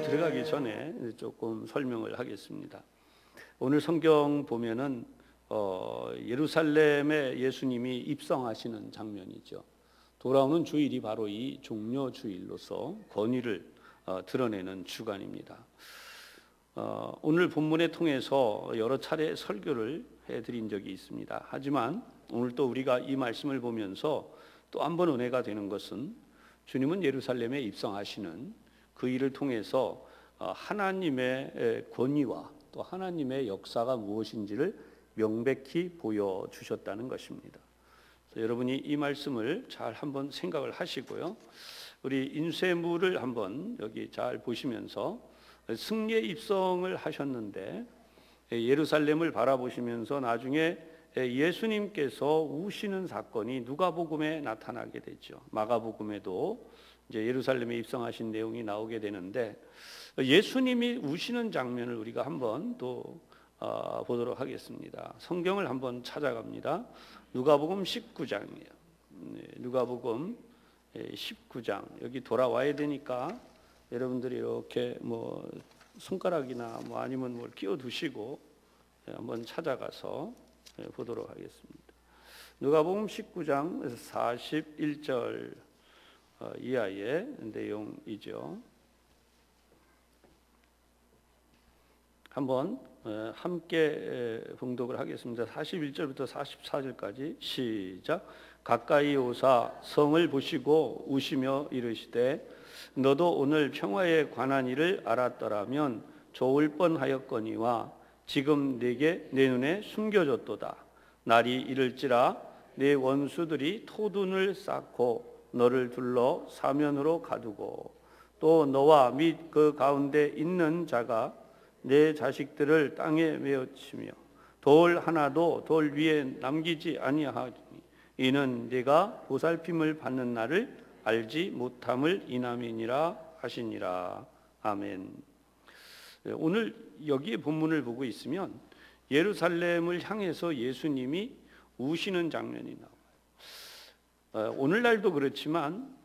들어가기 전에 조금 설명을 하겠습니다. 오늘 성경 보면은 예루살렘에 예수님이 입성하시는 장면이죠. 돌아오는 주일이 바로 이 종려 주일로서 권위를 드러내는 주간입니다. 오늘 본문을 통해서 여러 차례 설교를 해드린 적이 있습니다. 하지만 오늘 또 우리가 이 말씀을 보면서 또 한 번 은혜가 되는 것은 주님은 예루살렘에 입성하시는 그 일을 통해서 하나님의 권위와 또 하나님의 역사가 무엇인지를 명백히 보여주셨다는 것입니다. 여러분이 이 말씀을 잘 한번 생각을 하시고요. 우리 인쇄물을 한번 여기 잘 보시면서 승리의 입성을 하셨는데 예루살렘을 바라보시면서 나중에 예수님께서 우시는 사건이 누가복음에 나타나게 되죠. 마가복음에도 이제 예루살렘에 입성하신 내용이 나오게 되는데 예수님이 우시는 장면을 우리가 한번 또 보도록 하겠습니다. 성경을 한번 찾아갑니다. 누가복음 19장이에요. 누가복음 19장 여기 돌아와야 되니까 여러분들이 이렇게 뭐 손가락이나 뭐 아니면 뭘 끼워 두시고 한번 찾아가서 보도록 하겠습니다. 누가복음 19장 41절 이하의 내용이죠. 한번 함께 봉독을 하겠습니다. 41절부터 44절까지 시작. 가까이 오사 성을 보시고 우시며 이르시되 너도 오늘 평화에 관한 일을 알았더라면 좋을 뻔하였거니와 지금 내게 내 눈에 숨겨졌도다. 날이 이를지라 내 원수들이 토둔을 쌓고 너를 둘러 사면으로 가두고 또 너와 및 그 가운데 있는 자가 내 자식들을 땅에 메어치며 돌 하나도 돌 위에 남기지 아니하니 이는 네가 보살핌을 받는 날을 알지 못함을 인함이니라 하시니라. 아멘. 오늘 여기에 본문을 보고 있으면 예루살렘을 향해서 예수님이 우시는 장면이 나와요. 오늘날도 그렇지만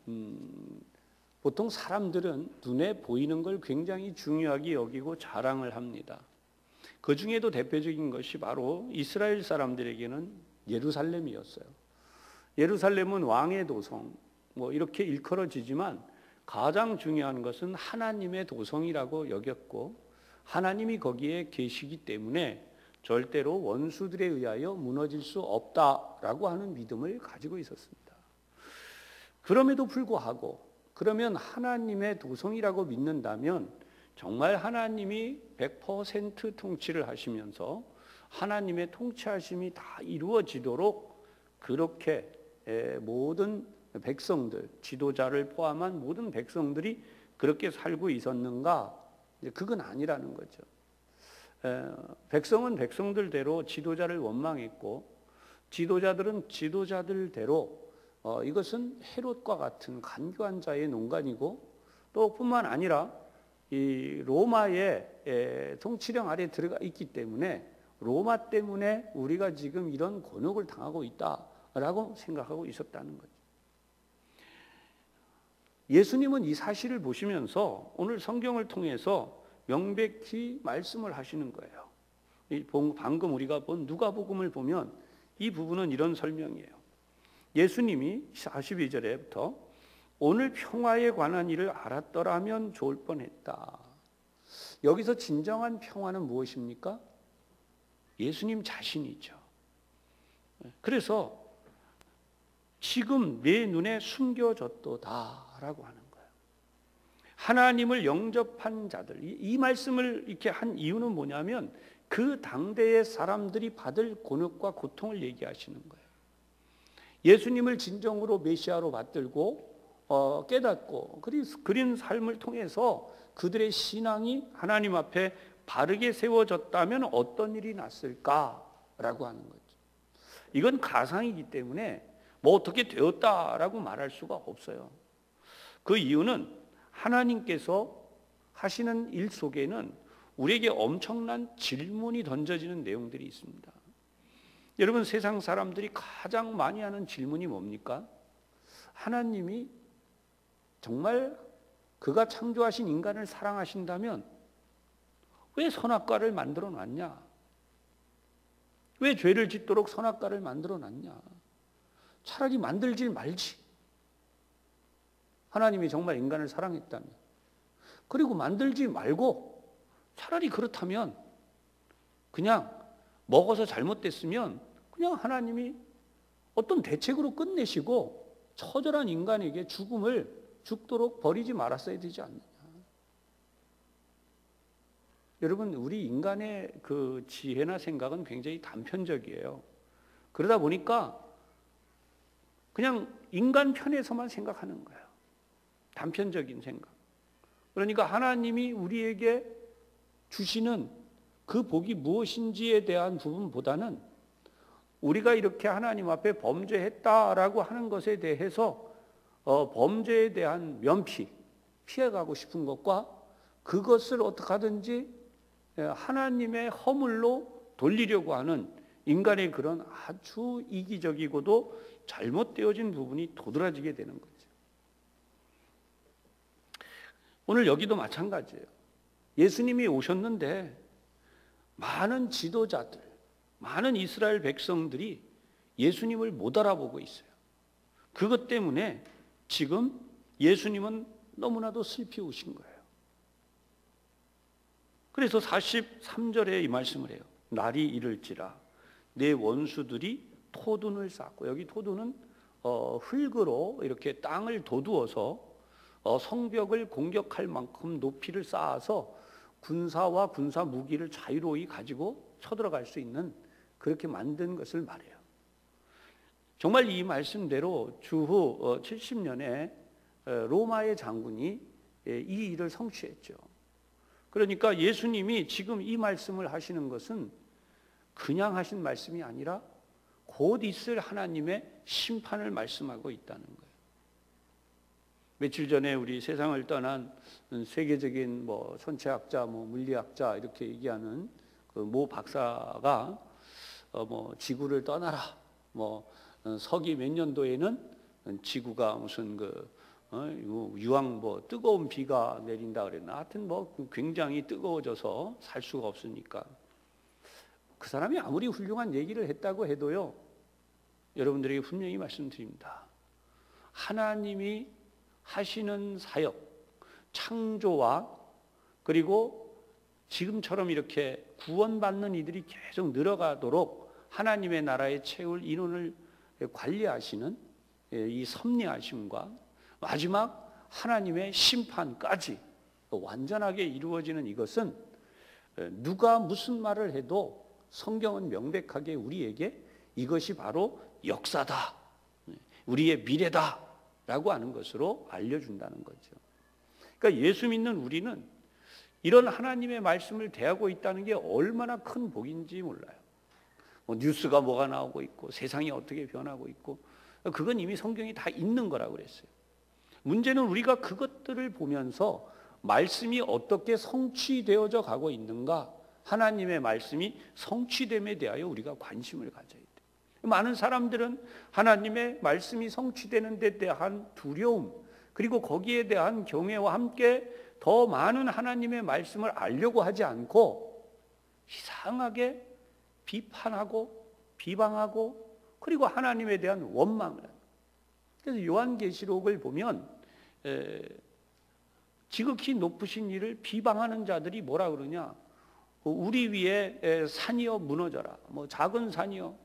보통 사람들은 눈에 보이는 걸 굉장히 중요하게 여기고 자랑을 합니다. 그 중에도 대표적인 것이 바로 이스라엘 사람들에게는 예루살렘이었어요. 예루살렘은 왕의 도성, 뭐 이렇게 일컬어지지만 가장 중요한 것은 하나님의 도성이라고 여겼고 하나님이 거기에 계시기 때문에 절대로 원수들에 의하여 무너질 수 없다라고 하는 믿음을 가지고 있었습니다. 그럼에도 불구하고 그러면 하나님의 도성이라고 믿는다면 정말 하나님이 100% 통치를 하시면서 하나님의 통치하심이 다 이루어지도록 그렇게 모든 백성들, 지도자를 포함한 모든 백성들이 그렇게 살고 있었는가? 그건 아니라는 거죠. 백성은 백성들대로 지도자를 원망했고 지도자들은 지도자들대로 이것은 헤롯과 같은 간교한 자의 농간이고 또 뿐만 아니라 이 로마의 통치령 아래 들어가 있기 때문에 로마 때문에 우리가 지금 이런 곤혹을 당하고 있다라고 생각하고 있었다는 거죠. 예수님은 이 사실을 보시면서 오늘 성경을 통해서 명백히 말씀을 하시는 거예요. 방금 우리가 본 누가복음을 보면 이 부분은 이런 설명이에요. 예수님이 42절에부터 오늘 평화에 관한 일을 알았더라면 좋을 뻔했다. 여기서 진정한 평화는 무엇입니까? 예수님 자신이죠. 그래서 지금 내 눈에 숨겨졌도다라고 하는 거예요. 하나님을 영접한 자들, 이 말씀을 이렇게 한 이유는 뭐냐면 그 당대의 사람들이 받을 곤혹과 고통을 얘기하시는 거예요. 예수님을 진정으로 메시아로 받들고 깨닫고 그린 삶을 통해서 그들의 신앙이 하나님 앞에 바르게 세워졌다면 어떤 일이 났을까라고 하는 거죠. 이건 가상이기 때문에 뭐 어떻게 되었다라고 말할 수가 없어요. 그 이유는 하나님께서 하시는 일 속에는 우리에게 엄청난 질문이 던져지는 내용들이 있습니다. 여러분, 세상 사람들이 가장 많이 하는 질문이 뭡니까? 하나님이 정말 그가 창조하신 인간을 사랑하신다면 왜 선악과를 만들어 놨냐? 왜 죄를 짓도록 선악과를 만들어 놨냐? 차라리 만들질 말지. 하나님이 정말 인간을 사랑했다면. 그리고 만들지 말고 차라리 그렇다면 그냥 먹어서 잘못됐으면 그냥 하나님이 어떤 대책으로 끝내시고 처절한 인간에게 죽음을 죽도록 버리지 말았어야 되지 않느냐. 여러분, 우리 인간의 그 지혜나 생각은 굉장히 단편적이에요. 그러다 보니까 그냥 인간 편에서만 생각하는 거예요. 단편적인 생각. 그러니까 하나님이 우리에게 주시는 그 복이 무엇인지에 대한 부분보다는 우리가 이렇게 하나님 앞에 범죄했다라고 하는 것에 대해서 범죄에 대한 면피, 피해가고 싶은 것과 그것을 어떻게 하든지 하나님의 허물로 돌리려고 하는 인간의 그런 아주 이기적이고도 잘못되어진 부분이 도드라지게 되는 거죠. 오늘 여기도 마찬가지예요. 예수님이 오셨는데 많은 지도자들, 많은 이스라엘 백성들이 예수님을 못 알아보고 있어요. 그것 때문에 지금 예수님은 너무나도 슬피 우신 거예요. 그래서 43절에 이 말씀을 해요. 날이 이를지라 내 원수들이 토둔을 쌓고, 여기 토둔은 흙으로 이렇게 땅을 도두어서 성벽을 공격할 만큼 높이를 쌓아서 군사와 군사 무기를 자유로이 가지고 쳐들어갈 수 있는 그렇게 만든 것을 말해요. 정말 이 말씀대로 주후 70년에 로마의 장군이 이 일을 성취했죠. 그러니까 예수님이 지금 이 말씀을 하시는 것은 그냥 하신 말씀이 아니라 곧 있을 하나님의 심판을 말씀하고 있다는 거예요. 며칠 전에 우리 세상을 떠난 세계적인 선체학자, 물리학자 이렇게 얘기하는 그 모 박사가 지구를 떠나라. 서기 몇 년도에는 지구가 무슨 유황 뜨거운 비가 내린다 그랬나. 하여튼 굉장히 뜨거워져서 살 수가 없으니까. 그 사람이 아무리 훌륭한 얘기를 했다고 해도요, 여러분들에게 분명히 말씀드립니다. 하나님이 하시는 사역, 창조와 그리고 지금처럼 이렇게 구원받는 이들이 계속 늘어가도록 하나님의 나라에 채울 인원을 관리하시는 이 섭리하심과 마지막 하나님의 심판까지 완전하게 이루어지는 이것은 누가 무슨 말을 해도 성경은 명백하게 우리에게 이것이 바로 역사다, 우리의 미래다 라고 하는 것으로 알려준다는 거죠. 그러니까 예수 믿는 우리는 이런 하나님의 말씀을 대하고 있다는 게 얼마나 큰 복인지 몰라요. 뉴스가 뭐가 나오고 있고 세상이 어떻게 변하고 있고 그건 이미 성경이 다 있는 거라고 그랬어요. 문제는 우리가 그것들을 보면서 말씀이 어떻게 성취되어져 가고 있는가, 하나님의 말씀이 성취됨에 대하여 우리가 관심을 가져야 돼요. 많은 사람들은 하나님의 말씀이 성취되는 데 대한 두려움, 그리고 거기에 대한 경외와 함께 더 많은 하나님의 말씀을 알려고 하지 않고 이상하게 비판하고 비방하고 그리고 하나님에 대한 원망을 합니다. 그래서 요한계시록을 보면 지극히 높으신 이를 비방하는 자들이 뭐라 그러냐, 우리 위에 산이여 무너져라, 작은 산이여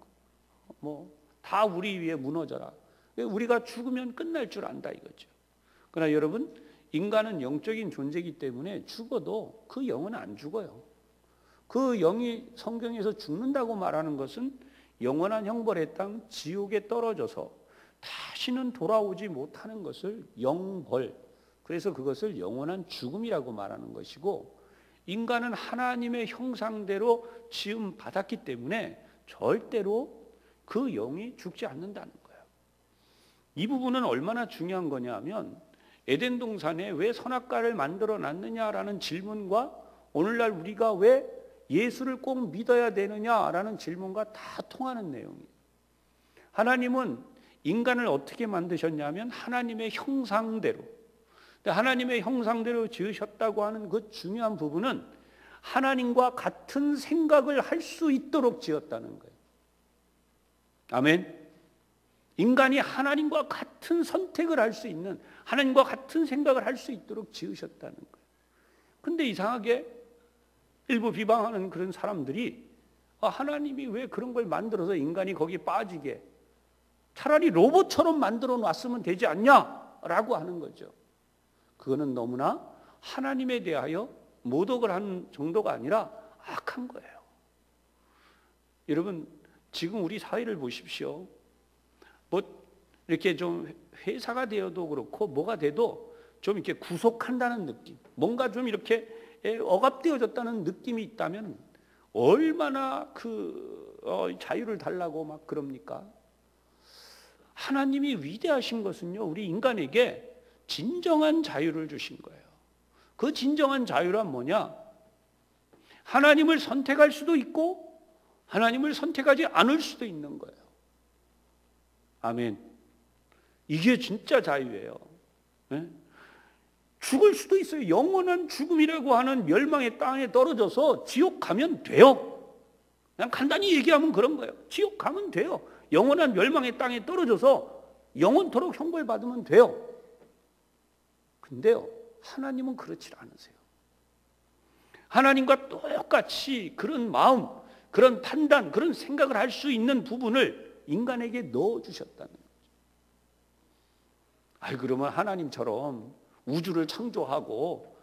다 우리 위에 무너져라. 우리가 죽으면 끝날 줄 안다 이거죠. 그러나 여러분, 인간은 영적인 존재이기 때문에 죽어도 그 영은 안 죽어요. 그 영이 성경에서 죽는다고 말하는 것은 영원한 형벌의 땅 지옥에 떨어져서 다시는 돌아오지 못하는 것을 영벌, 그래서 그것을 영원한 죽음이라고 말하는 것이고, 인간은 하나님의 형상대로 지음 받았기 때문에 절대로 그 영이 죽지 않는다는 거예요. 이 부분은 얼마나 중요한 거냐면, 에덴 동산에 왜 선악과를 만들어 놨느냐라는 질문과 오늘날 우리가 왜 예수를 꼭 믿어야 되느냐라는 질문과 다 통하는 내용이에요. 하나님은 인간을 어떻게 만드셨냐면 하나님의 형상대로, 근데 하나님의 형상대로 지으셨다고 하는 그 중요한 부분은 하나님과 같은 생각을 할 수 있도록 지었다는 거예요. 아멘. 인간이 하나님과 같은 선택을 할 수 있는, 하나님과 같은 생각을 할 수 있도록 지으셨다는 거예요. 근데 이상하게 일부 비방하는 그런 사람들이 하나님이 왜 그런 걸 만들어서 인간이 거기에 빠지게, 차라리 로봇처럼 만들어 놨으면 되지 않냐라고 하는 거죠. 그거는 너무나 하나님에 대하여 모독을 하는 정도가 아니라 악한 거예요. 여러분, 지금 우리 사회를 보십시오. 뭐 이렇게 좀 회사가 되어도 그렇고 뭐가 돼도 좀 이렇게 구속한다는 느낌, 뭔가 좀 이렇게 억압되어졌다는 느낌이 있다면 얼마나 자유를 달라고 막 그럽니까? 하나님이 위대하신 것은요, 우리 인간에게 진정한 자유를 주신 거예요. 그 진정한 자유란 뭐냐? 하나님을 선택할 수도 있고 하나님을 선택하지 않을 수도 있는 거예요. 아멘. 이게 진짜 자유예요. 네? 죽을 수도 있어요. 영원한 죽음이라고 하는 멸망의 땅에 떨어져서 지옥 가면 돼요. 그냥 간단히 얘기하면 그런 거예요. 지옥 가면 돼요. 영원한 멸망의 땅에 떨어져서 영원토록 형벌받으면 돼요. 근데요, 하나님은 그렇지 않으세요. 하나님과 똑같이 그런 마음, 그런 판단, 그런 생각을 할 수 있는 부분을 인간에게 넣어주셨다는 거죠. 그러면 하나님처럼 우주를 창조하고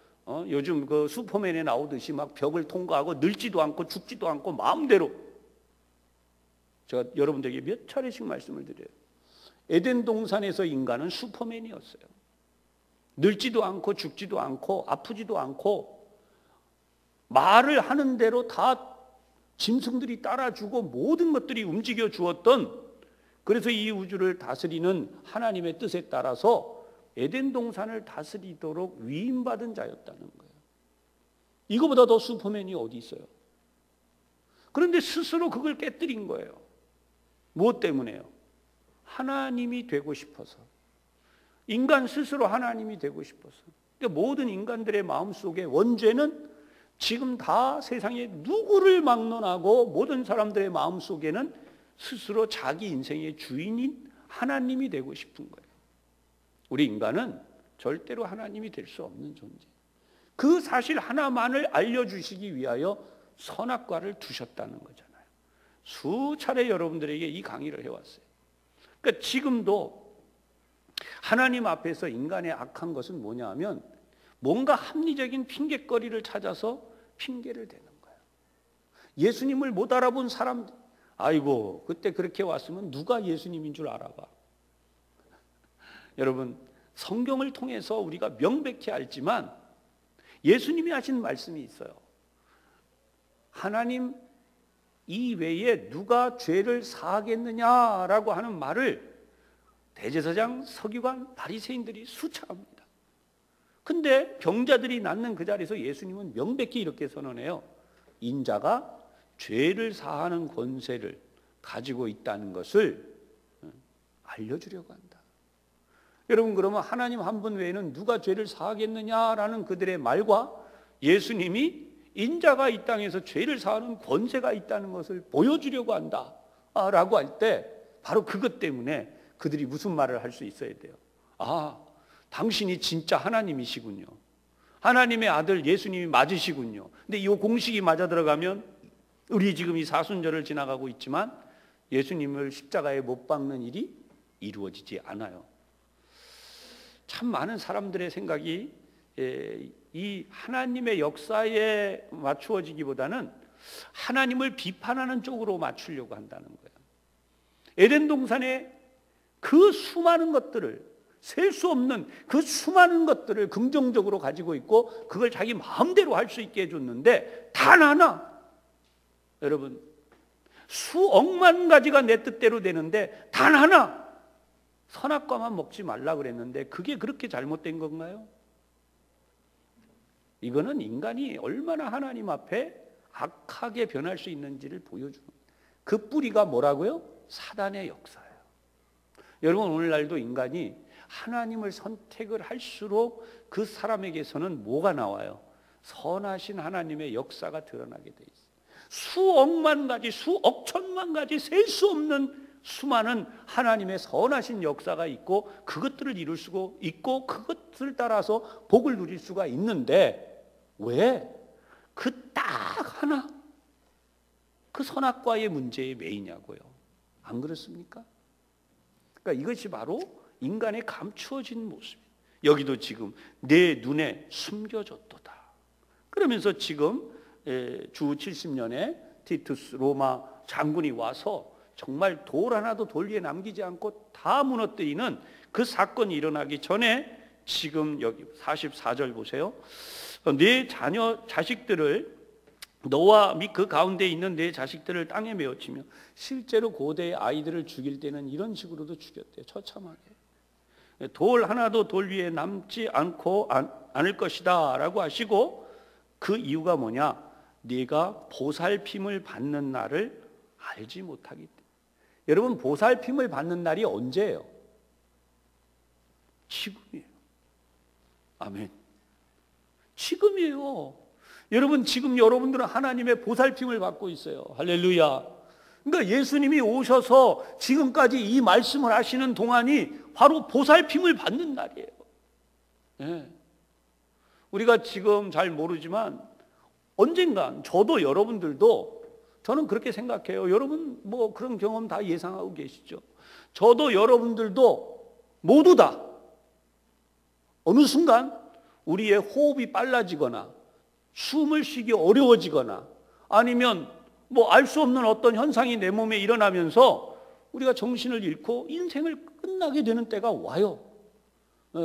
요즘 그 슈퍼맨에 나오듯이 막 벽을 통과하고 늙지도 않고 죽지도 않고 마음대로, 제가 여러분들에게 몇 차례씩 말씀을 드려요. 에덴 동산에서 인간은 슈퍼맨이었어요. 늙지도 않고 죽지도 않고 아프지도 않고 말을 하는 대로 다 짐승들이 따라주고 모든 것들이 움직여 주었던, 그래서 이 우주를 다스리는 하나님의 뜻에 따라서 에덴 동산을 다스리도록 위임받은 자였다는 거예요. 이거보다 더 슈퍼맨이 어디 있어요? 그런데 스스로 그걸 깨뜨린 거예요. 무엇 때문에요? 하나님이 되고 싶어서. 인간 스스로 하나님이 되고 싶어서. 그러니까 모든 인간들의 마음속에 원죄는 지금 다 세상에 누구를 막론하고 모든 사람들의 마음속에는 스스로 자기 인생의 주인인 하나님이 되고 싶은 거예요. 우리 인간은 절대로 하나님이 될 수 없는 존재. 그 사실 하나만을 알려주시기 위하여 선악과를 두셨다는 거잖아요. 수차례 여러분들에게 이 강의를 해왔어요. 그러니까 지금도 하나님 앞에서 인간의 악한 것은 뭐냐 하면 뭔가 합리적인 핑계거리를 찾아서 핑계를 대는 거예요. 예수님을 못 알아본 사람, 아이고 그때 그렇게 왔으면 누가 예수님인 줄 알아봐. 여러분, 성경을 통해서 우리가 명백히 알지만 예수님이 하신 말씀이 있어요. 하나님 이외에 누가 죄를 사하겠느냐라고 하는 말을 대제사장, 서기관, 바리새인들이 수차합니다. 근데 병자들이 낫는 그 자리에서 예수님은 명백히 이렇게 선언해요. 인자가 죄를 사하는 권세를 가지고 있다는 것을 알려주려고 한다. 여러분, 그러면 하나님 한 분 외에는 누가 죄를 사하겠느냐라는 그들의 말과 예수님이 인자가 이 땅에서 죄를 사하는 권세가 있다는 것을 보여주려고 한다 라고 할 때 바로 그것 때문에 그들이 무슨 말을 할 수 있어야 돼요. 당신이 진짜 하나님이시군요. 하나님의 아들 예수님이 맞으시군요. 근데 이 공식이 맞아 들어가면 우리 지금 이 사순절을 지나가고 있지만 예수님을 십자가에 못 박는 일이 이루어지지 않아요. 참 많은 사람들의 생각이 이 하나님의 역사에 맞추어지기보다는 하나님을 비판하는 쪽으로 맞추려고 한다는 거예요. 에덴 동산에 그 수많은 것들을, 셀 수 없는 그 수많은 것들을 긍정적으로 가지고 있고 그걸 자기 마음대로 할 수 있게 해줬는데 단 하나, 여러분, 수억만 가지가 내 뜻대로 되는데 단 하나 선악과만 먹지 말라 그랬는데 그게 그렇게 잘못된 건가요? 이거는 인간이 얼마나 하나님 앞에 악하게 변할 수 있는지를 보여주는, 그 뿌리가 뭐라고요? 사단의 역사예요. 여러분, 오늘날도 인간이 하나님을 선택을 할수록 그 사람에게서는 뭐가 나와요? 선하신 하나님의 역사가 드러나게 돼 있어요. 수억만 가지, 수억 천만 가지 셀 수 없는 수많은 하나님의 선하신 역사가 있고 그것들을 이룰 수가 있고 그것을 따라서 복을 누릴 수가 있는데 왜? 그 딱 하나 그 선악과의 문제에 매이냐고요. 안 그렇습니까? 그러니까 이것이 바로 인간의 감추어진 모습이에요. 여기도 지금 내 눈에 숨겨졌도다. 그러면서 지금 주 70년에 티투스 로마 장군이 와서 정말 돌 하나도 돌 위에 남기지 않고 다 무너뜨리는 그 사건이 일어나기 전에 지금 여기 44절 보세요. 네 자식들을 너와 및 그 가운데 있는 내 자식들을 땅에 메어치며 실제로 고대의 아이들을 죽일 때는 이런 식으로도 죽였대요. 처참하게. 돌 하나도 돌 위에 남지 않을 것이다 라고 하시고 그 이유가 뭐냐? 네가 보살핌을 받는 날을 알지 못하기 때문에. 여러분 보살핌을 받는 날이 언제예요? 지금이에요. 아멘. 지금이에요. 여러분 지금 여러분들은 하나님의 보살핌을 받고 있어요. 할렐루야. 그러니까 예수님이 오셔서 지금까지 이 말씀을 하시는 동안이 바로 보살핌을 받는 날이에요. 네. 우리가 지금 잘 모르지만 언젠간 저도 여러분들도 저는 그렇게 생각해요. 여러분 뭐 그런 경험 다 예상하고 계시죠. 저도 여러분들도 모두 다 어느 순간 우리의 호흡이 빨라지거나 숨을 쉬기 어려워지거나 아니면 뭐 알 수 없는 어떤 현상이 내 몸에 일어나면서 우리가 정신을 잃고 인생을 끝나게 되는 때가 와요.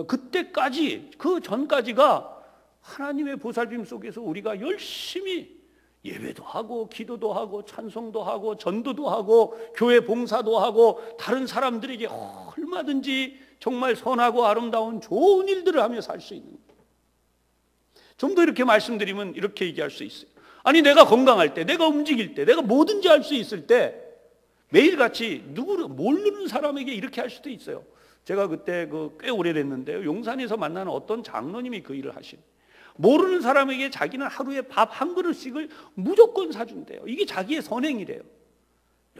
그때까지 그 전까지가 하나님의 보살핌 속에서 우리가 열심히 예배도 하고 기도도 하고 찬송도 하고 전도도 하고 교회 봉사도 하고 다른 사람들에게 얼마든지 정말 선하고 아름다운 좋은 일들을 하며 살 수 있는 거예요. 좀 더 이렇게 말씀드리면 이렇게 얘기할 수 있어요. 아니 내가 건강할 때, 내가 움직일 때, 내가 뭐든지 할 수 있을 때 매일같이 누구를 모르는 사람에게 이렇게 할 수도 있어요. 제가 그때 꽤 오래됐는데요. 용산에서 만나는 어떤 장로님이 그 일을 하신. 모르는 사람에게 자기는 하루에 밥 한 그릇씩을 무조건 사준대요. 이게 자기의 선행이래요.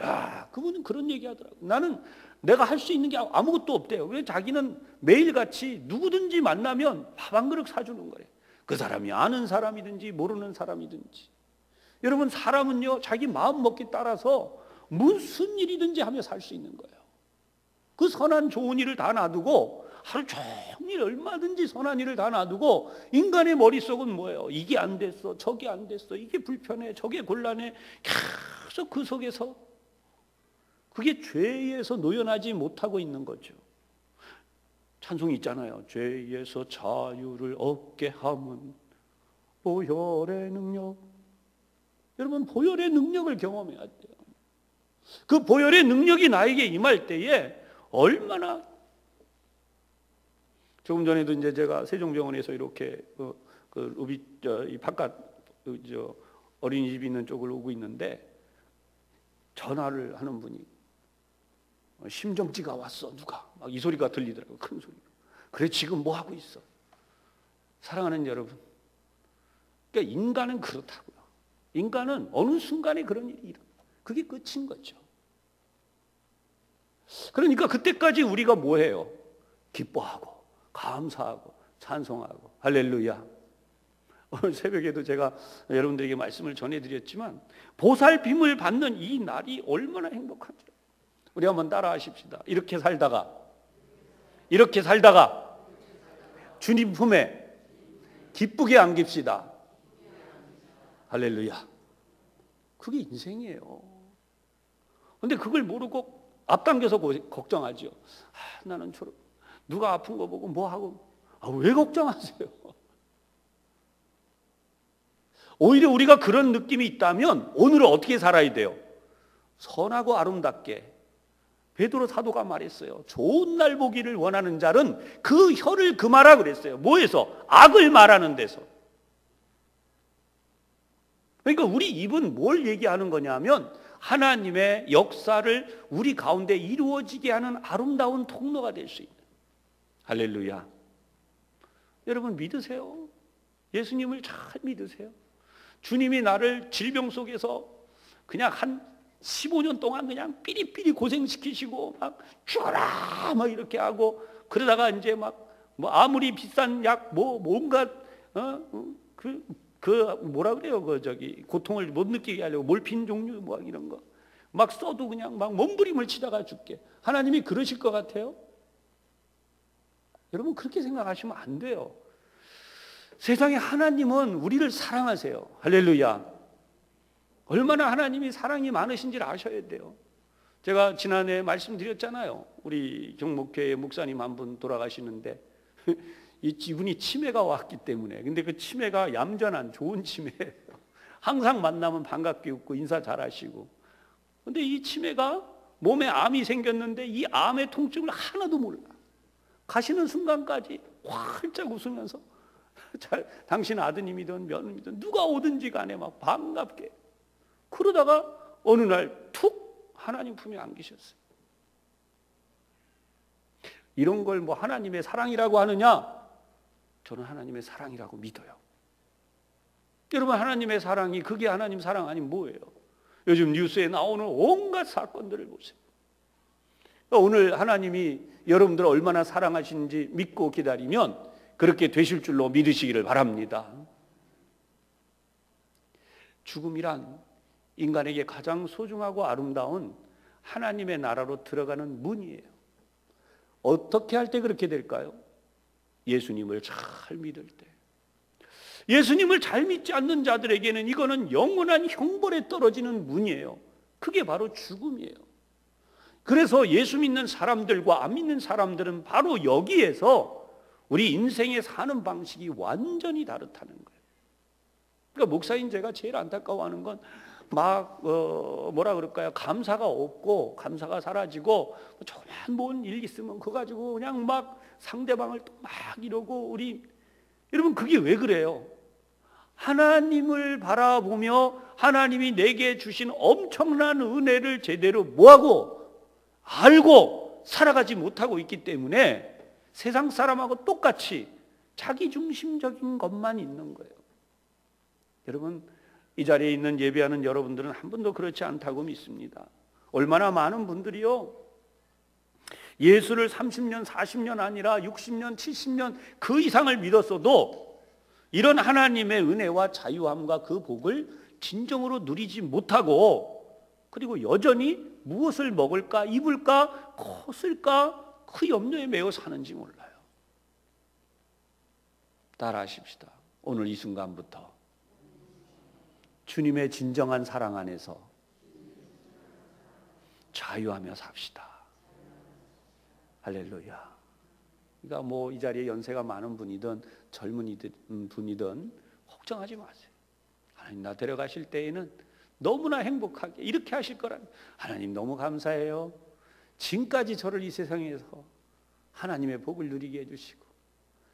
야, 그분은 그런 얘기 하더라고요. 나는 내가 할 수 있는 게 아무것도 없대요. 그래서 자기는 매일같이 누구든지 만나면 밥 한 그릇 사주는 거래요. 그 사람이 아는 사람이든지 모르는 사람이든지. 여러분 사람은요 자기 마음 먹기 따라서 무슨 일이든지 하며 살 수 있는 거예요. 그 선한 좋은 일을 다 놔두고 하루 종일 얼마든지 선한 일을 다 놔두고 인간의 머릿속은 뭐예요? 이게 안 됐어, 저게 안 됐어, 이게 불편해, 저게 곤란해. 계속 그 속에서 그게 죄에서 노연하지 못하고 있는 거죠. 찬송이 있잖아요. 죄에서 자유를 얻게 함은 보혈의 능력. 여러분 보혈의 능력을 경험해야 돼요. 그 보혈의 능력이 나에게 임할 때에 얼마나. 조금 전에도 이제 제가 세종병원에서 이렇게 이 바깥 어린이집 있는 쪽을 오고 있는데 전화를 하는 분이 심정지가 왔어 누가 막 이 소리가 들리더라고요. 큰 소리. 그래 지금 뭐 하고 있어? 사랑하는 여러분, 그러니까 인간은 그렇다고요. 인간은 어느 순간에 그런 일이 일어나. 그게 끝인 거죠. 그러니까 그때까지 우리가 뭐 해요? 기뻐하고 감사하고 찬송하고 할렐루야. 오늘 새벽에도 제가 여러분들에게 말씀을 전해드렸지만 보살핌을 받는 이 날이 얼마나 행복한지 우리 한번 따라 하십시다. 이렇게 살다가 주님 품에 기쁘게 안깁시다. 할렐루야. 그게 인생이에요. 그런데 그걸 모르고 앞당겨서 걱정하죠. 나는 누가 아픈 거 보고 뭐 하고. 왜 걱정하세요? 오히려 우리가 그런 느낌이 있다면 오늘은 어떻게 살아야 돼요? 선하고 아름답게. 베드로 사도가 말했어요. 좋은 날 보기를 원하는 자는 그 혀를 금하라 그랬어요. 뭐에서? 악을 말하는 데서. 그러니까 우리 입은 뭘 얘기하는 거냐면 하나님의 역사를 우리 가운데 이루어지게 하는 아름다운 통로가 될 수 있는. 할렐루야. 여러분 믿으세요. 예수님을 잘 믿으세요. 주님이 나를 질병 속에서 그냥 한 15년 동안 그냥 삐리삐리 고생시키시고 막 죽어라 막 이렇게 하고, 그러다가 이제 막 뭐 아무리 비싼 약 뭐 뭔가 뭐라 그래요, 고통을 못 느끼게 하려고 몰핀 종류 뭐 이런 거 막 써도 그냥 막 몸부림을 치다가 죽게. 하나님이 그러실 것 같아요? 여러분 그렇게 생각하시면 안 돼요. 세상에 하나님은 우리를 사랑하세요. 할렐루야. 얼마나 하나님이 사랑이 많으신지를 아셔야 돼요. 제가 지난해 말씀드렸잖아요. 우리 경목교회 목사님 한 분 돌아가시는데 이분이 치매가 왔기 때문에, 근데 그 치매가 얌전한 좋은 치매예요. 항상 만나면 반갑게 웃고 인사 잘하시고. 근데 이 치매가 몸에 암이 생겼는데 이 암의 통증을 하나도 몰라. 가시는 순간까지 활짝 웃으면서 당신 아드님이든 며느리든 누가 오든지 간에 막 반갑게. 그러다가 어느 날 툭 하나님 품에 안기셨어요. 이런 걸 뭐 하나님의 사랑이라고 하느냐? 저는 하나님의 사랑이라고 믿어요. 여러분 하나님의 사랑이 그게 하나님 사랑 아니면 뭐예요? 요즘 뉴스에 나오는 온갖 사건들을 보세요. 오늘 하나님이 여러분들을 얼마나 사랑하시는지 믿고 기다리면 그렇게 되실 줄로 믿으시기를 바랍니다. 죽음이란 인간에게 가장 소중하고 아름다운 하나님의 나라로 들어가는 문이에요. 어떻게 할 때 그렇게 될까요? 예수님을 잘 믿을 때. 예수님을 잘 믿지 않는 자들에게는 이거는 영원한 형벌에 떨어지는 문이에요. 그게 바로 죽음이에요. 그래서 예수 믿는 사람들과 안 믿는 사람들은 바로 여기에서 우리 인생에 사는 방식이 완전히 다르다는 거예요. 그러니까 목사인 제가 제일 안타까워하는 건 막 뭐라 그럴까요? 감사가 없고 감사가 사라지고 조그만 뭔 일 있으면 그거 가지고 그냥 막 상대방을 또 막 이러고. 여러분 그게 왜 그래요? 하나님을 바라보며 하나님이 내게 주신 엄청난 은혜를 제대로 뭐하고 알고 살아가지 못하고 있기 때문에 세상 사람하고 똑같이 자기중심적인 것만 있는 거예요. 여러분 이 자리에 있는 예배하는 여러분들은 한 분도 그렇지 않다고 믿습니다. 얼마나 많은 분들이요, 예수를 30년, 40년 아니라 60년, 70년 그 이상을 믿었어도 이런 하나님의 은혜와 자유함과 그 복을 진정으로 누리지 못하고, 그리고 여전히 무엇을 먹을까, 입을까, 벗을까 그 염려에 매여 사는지 몰라요. 따라하십시다. 오늘 이 순간부터 주님의 진정한 사랑 안에서 자유하며 삽시다. 할렐루야. 그러니까 뭐 이 자리에 연세가 많은 분이든 젊은 분이든 걱정하지 마세요. 하나님 나 데려가실 때에는 너무나 행복하게 이렇게 하실 거라니, 하나님 너무 감사해요. 지금까지 저를 이 세상에서 하나님의 복을 누리게 해주시고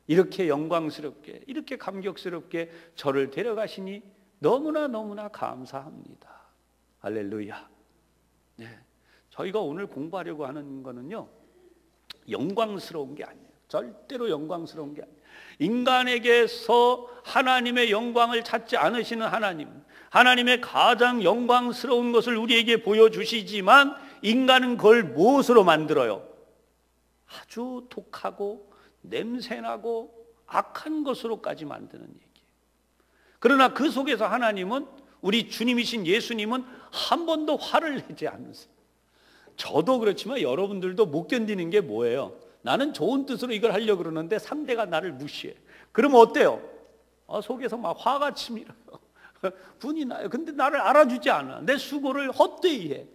이렇게 영광스럽게 이렇게 감격스럽게 저를 데려가시니 너무나 감사합니다. 할렐루야. 네. 저희가 오늘 공부하려고 하는 거는요, 영광스러운 게 아니에요. 절대로 영광스러운 게 아니에요. 인간에게서 하나님의 영광을 찾지 않으시는 하나님, 하나님의 가장 영광스러운 것을 우리에게 보여주시지만 인간은 그걸 무엇으로 만들어요? 아주 독하고 냄새나고 악한 것으로까지 만드는 얘기예요. 그러나 그 속에서 하나님은, 우리 주님이신 예수님은 한 번도 화를 내지 않으세요. 저도 그렇지만 여러분들도 못 견디는 게 뭐예요? 나는 좋은 뜻으로 이걸 하려고 그러는데 상대가 나를 무시해. 그러면 어때요? 속에서 막 화가 치밀어요. 분이 나요. 근데 나를 알아주지 않아. 내 수고를 헛되이 해.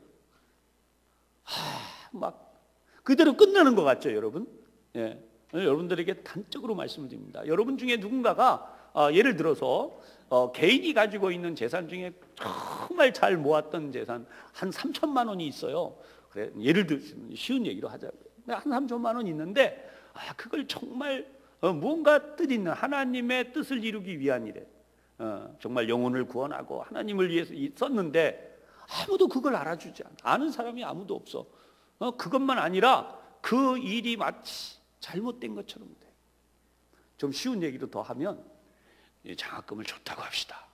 막 그대로 끝나는 것 같죠, 여러분? 예. 여러분들에게 단적으로 말씀을 드립니다. 여러분 중에 누군가가 예를 들어서 개인이 가지고 있는 재산 중에 정말 잘 모았던 재산 한 3천만 원이 있어요. 그래, 예를 들면 쉬운 얘기로 하자고요. 한 3천만 원이 있는데 그걸 정말 무언가 뜻 있는 하나님의 뜻을 이루기 위한 일에 정말 영혼을 구원하고 하나님을 위해서 썼는데 아무도 그걸 알아주지 않아. 아는 사람이 아무도 없어. 그것만 아니라 그 일이 마치 잘못된 것처럼 돼. 좀 쉬운 얘기도 더 하면 장학금을 줬다고 합시다.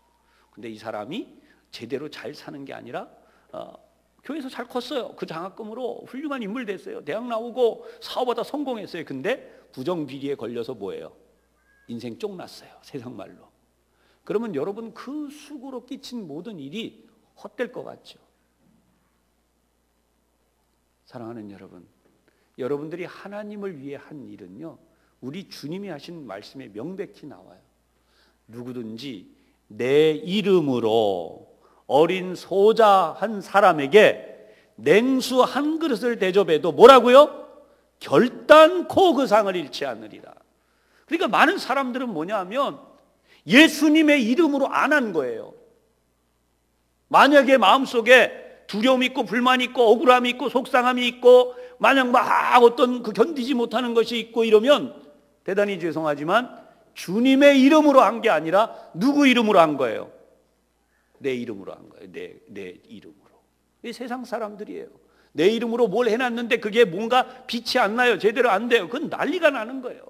근데 이 사람이 제대로 잘 사는 게 아니라 교회에서 잘 컸어요. 그 장학금으로 훌륭한 인물 됐어요. 대학 나오고 사업하다 성공했어요. 근데 부정비리에 걸려서 뭐예요? 인생 쫑났어요. 세상 말로. 그러면 여러분 그 수고로 끼친 모든 일이 헛될 것 같죠? 사랑하는 여러분, 여러분들이 하나님을 위해 한 일은요, 우리 주님이 하신 말씀에 명백히 나와요. 누구든지 내 이름으로 어린 소자 한 사람에게 냉수 한 그릇을 대접해도 뭐라고요? 결단코 그 상을 잃지 않으리라. 그러니까 많은 사람들은 뭐냐면 예수님의 이름으로 안 한 거예요. 만약에 마음속에 두려움이 있고 불만이 있고 억울함이 있고 속상함이 있고 만약 막 어떤 그 견디지 못하는 것이 있고 이러면 대단히 죄송하지만 주님의 이름으로 한 게 아니라 누구 이름으로 한 거예요? 내 이름으로 한 거예요. 내 이름으로. 이 세상 사람들이에요. 내 이름으로 뭘 해놨는데 그게 뭔가 빛이 안 나요. 제대로 안 돼요. 그건 난리가 나는 거예요.